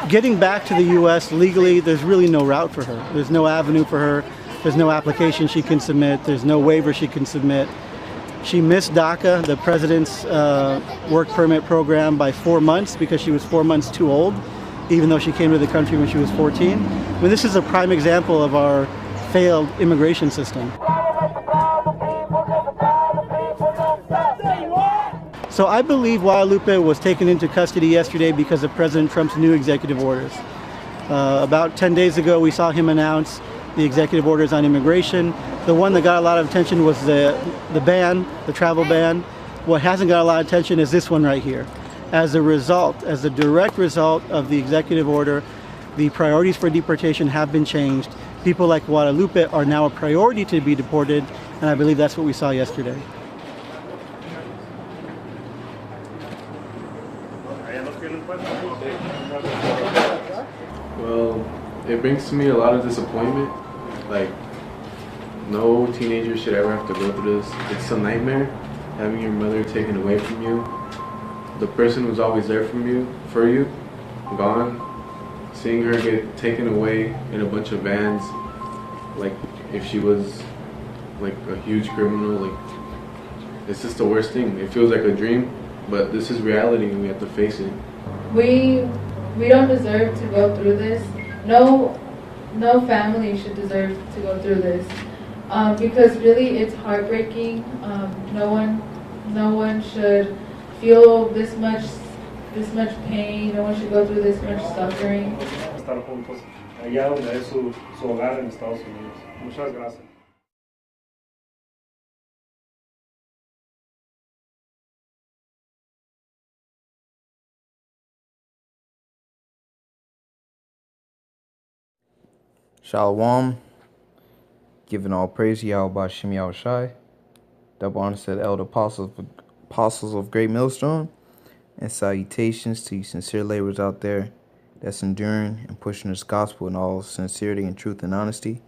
getting back to the U.S. legally, there's really no route for her. There's no avenue for her. There's no application she can submit. There's no waiver she can submit. She missed DACA, the president's work permit program, by 4 months because she was 4 months too old, even though she came to the country when she was 14. I mean, this is a prime example of our failed immigration system. So I believe Guadalupe was taken into custody yesterday because of President Trump's new executive orders. About 10 days ago, we saw him announce the executive orders on immigration. The one that got a lot of attention was the ban, the travel ban. What hasn't got a lot of attention is this one right here. As a result, as a direct result of the executive order, the priorities for deportation have been changed. People like Guadalupe are now a priority to be deported, and I believe that's what we saw yesterday. Well, it brings to me a lot of disappointment. Like, no teenager should ever have to go through this. It's a nightmare having your mother taken away from you. The person who's always there for you, gone. Seeing her get taken away in a bunch of vans, like if she was like a huge criminal, like it's just the worst thing. It feels like a dream, but this is reality and we have to face it. We don't deserve to go through this. No family should deserve to go through this, because really it's heartbreaking. No one should feel this much pain. No one should go through this much suffering. Estar juntos allá donde es su hogar en Estados Unidos. Muchas gracias. Shalom, giving all praise to Yahawashi, Yahawashi, double honor to the elder apostles of Great Millstone, and salutations to you sincere laborers out there that's enduring and pushing this gospel in all sincerity and truth and honesty.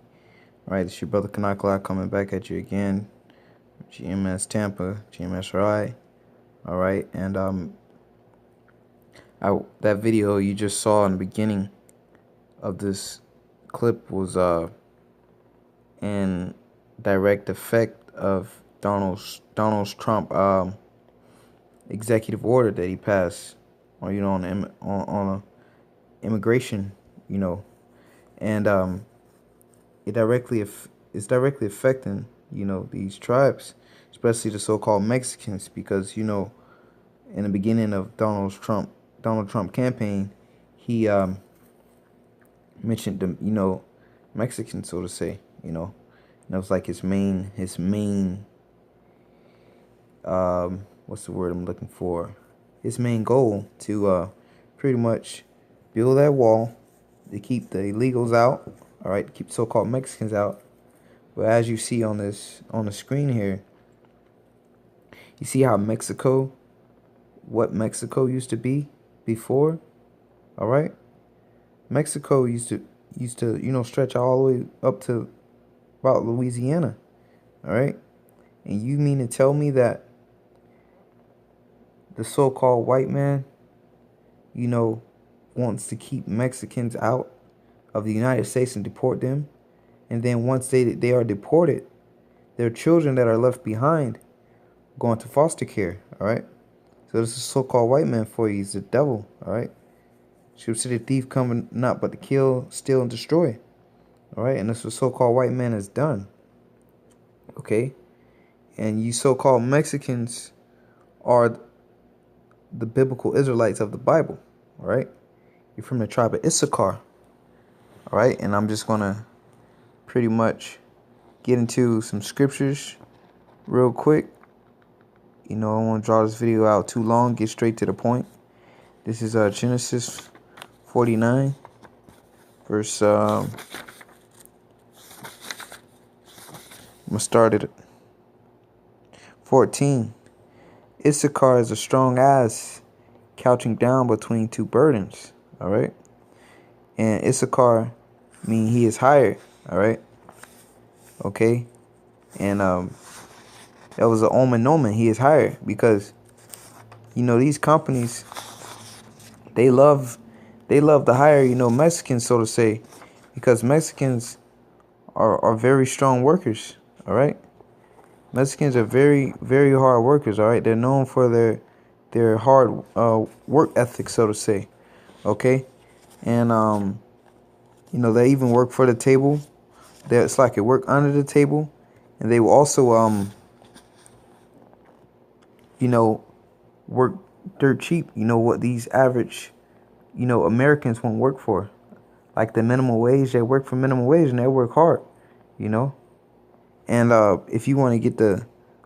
All right, it's your brother Kanakala coming back at you again, GMS Tampa, GMS Rawi. All right, and that video you just saw in the beginning of this clip was in direct effect of Donald Trump executive order that he passed on on immigration, and it's directly affecting these tribes, especially the so-called Mexicans, because in the beginning of Donald Trump campaign, he mentioned the Mexicans, so to say, and that was like his main what's the word I'm looking for? His main goal to pretty much build that wall to keep the illegals out, all right, keep so-called Mexicans out. But as you see on the screen here, you see how what Mexico used to be before, all right? Mexico used to stretch all the way up to about Louisiana, all right? And you mean to tell me that the so-called white man, wants to keep Mexicans out of the United States and deport them, and then once they are deported, their children that are left behind go into foster care, all right? So this is so-called white man for you. He's the devil, all right? Scripture said, the thief coming not but to kill, steal, and destroy. All right, and that's what so-called white man has done. Okay, and you so-called Mexicans are the biblical Israelites of the Bible. All right, you're from the tribe of Issachar. All right, and I'm just gonna pretty much get into some scriptures real quick. I don't want to draw this video out too long. Get straight to the point. This is Genesis 49, verse, I'm going to start at 14. Issachar is a strong ass couching down between two burdens, all right? And Issachar mean he is hired, all right? Okay? And that was an omen, he is hired, because, these companies, they love they love to hire, Mexicans, so to say, because Mexicans are very strong workers, all right? Mexicans are very, very hard workers, all right? They're known for their hard work ethic, so to say, okay? And, they even work for the table. It's like they work under the table. And they will also, work dirt cheap. What these average, Americans won't work for. Like the minimum wage, they work for minimum wage and they work hard, And if you want to get the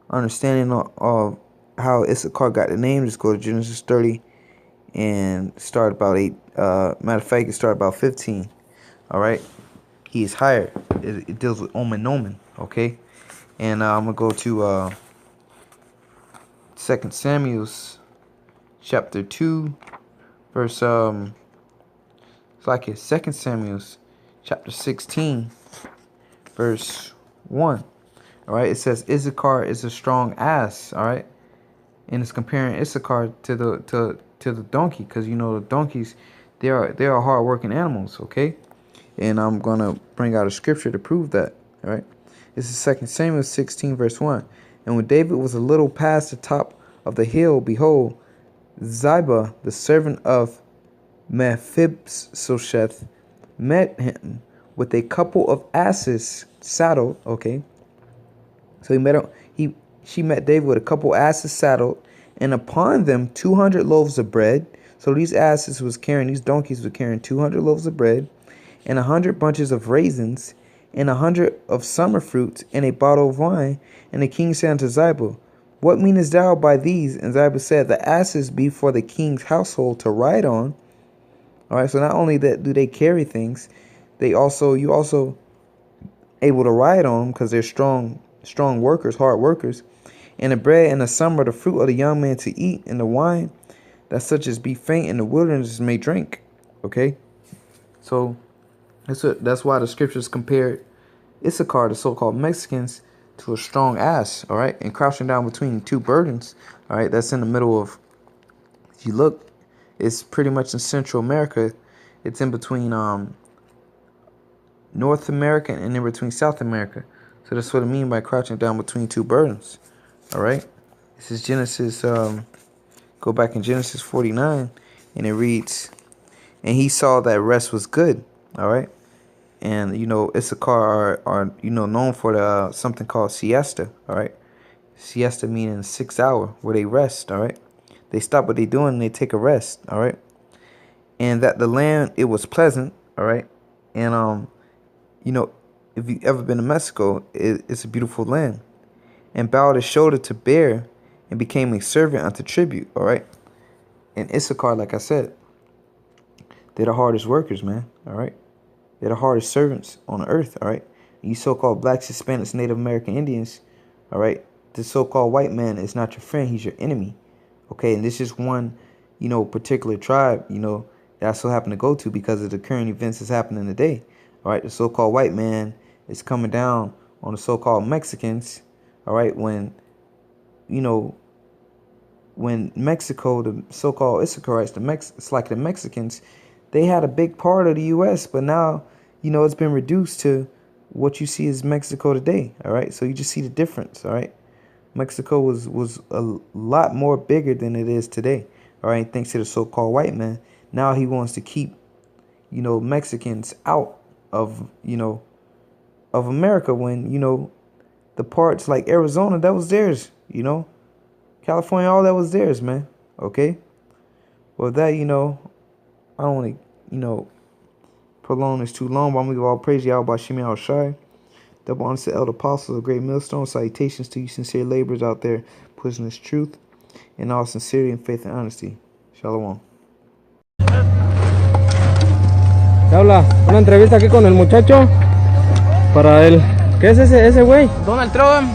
understanding of how Issachar got the name, just go to Genesis 30 and start about 8. Matter of fact, it start about 15. All right. He is hired. It deals with omen nomen. Okay. And I'm going to go to 2 Samuel's chapter 2, verse, it's like it's 2 Samuel's chapter 16, verse 1. All right. It says Issachar is a strong ass. All right. And it's comparing Issachar to the donkey, because the donkeys, they are hard-working animals, okay? And I'm gonna bring out a scripture to prove that. All right, this is 2 Samuel 16, verse 1. And when David was a little past the top of the hill, behold, Ziba, the servant of Mephibosheth, met him with a couple of asses saddled. Okay, so she met David with a couple asses saddled, and upon them 200 loaves of bread. So these donkeys were carrying 200 loaves of bread, and 100 bunches of raisins, and 100 of summer fruits, and a bottle of wine. And the king said unto Ziba, what meanest thou by these? And Ziba said, the asses be for the king's household to ride on. All right, so not only that do they carry things, you also able to ride on them because they're strong workers, hard workers. And the bread and the summer, the fruit of the young man to eat, and the wine, that such as be faint in the wilderness may drink. Okay, so that's why the scriptures compared Issachar, the so-called Mexicans, to a strong ass. All right, and crouching down between two burdens. All right, that's in the middle of. If you look, it's pretty much in Central America. It's in between North America and in between South America. So that's what I mean by crouching down between two burdens. All right, this is Genesis. Go back in Genesis 49, and it reads, and he saw that rest was good. All right, and Issachar are known for something called siesta. All right, siesta meaning 6 hour where they rest. All right, they stop what they're doing and they take a rest. All right, and that the land, it was pleasant. All right, and if you've ever been to Mexico, it's a beautiful land. And bowed his shoulder to bear, and became a servant unto tribute. All right. And Issachar, like I said, they're the hardest workers, man. All right. They're the hardest servants on the earth. All right. You so-called blacks, Hispanics, Native American Indians. All right. The so-called white man is not your friend. He's your enemy. Okay. And this is one, particular tribe, that I so happen to go to because of the current events that's happening today. All right. The so-called white man is coming down on the so-called Mexicans. All right, when Mexico, the so-called Issacharites, it's like the Mexicans, they had a big part of the U.S., but now, it's been reduced to what you see as Mexico today. All right, so you just see the difference. All right, Mexico was a lot more bigger than it is today. All right, thanks to the so-called white man. Now he wants to keep, Mexicans out of America when, the parts like Arizona, that was theirs, California, all that was theirs, man. Okay. Well, that, I don't want to, prolong this too long, but I'm going to give all praise to Yahawashi, double honors to elder apostles of great millstone. Salutations to you sincere laborers out there pushing this truth in all sincerity and faith and honesty. Shalom. Se habla una entrevista aquí con el muchacho para él. ¿Qué es ese güey? Donald Trump.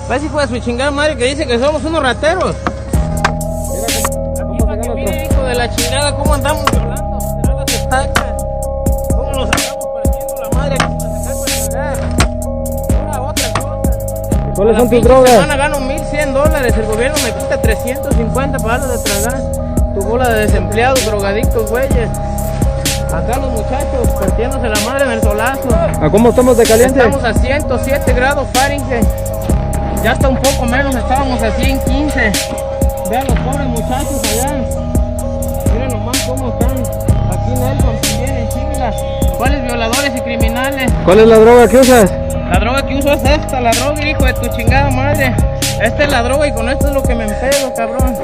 ¿Ves, hijo de su chingada madre, que dice que somos unos rateros? Mira, hijo de la chingada, cómo andamos violando. Será las estacas. Cómo nos andamos partiendo la madre aquí para sacar para cagar. Una otra cosa. ¿Cuáles son tus drogas? Semana gano $1,100. El gobierno me quita 350 para darle de tragar. Tu bola de desempleados, drogadictos, güeyes. Acá los muchachos partiéndose la madre en el solazo. ¿A cómo estamos de caliente? Estamos a 107 grados Fahrenheit. Ya está un poco menos, estábamos a 115. Vean los pobres muchachos allá. Miren nomás cómo están. Aquí Nelson también en chinga. ¿Cuáles violadores y criminales? ¿Cuál es la droga que usas? La droga que uso es esta, la droga, hijo de tu chingada madre. Esta es la droga y con esto es lo que me empedo, cabrón.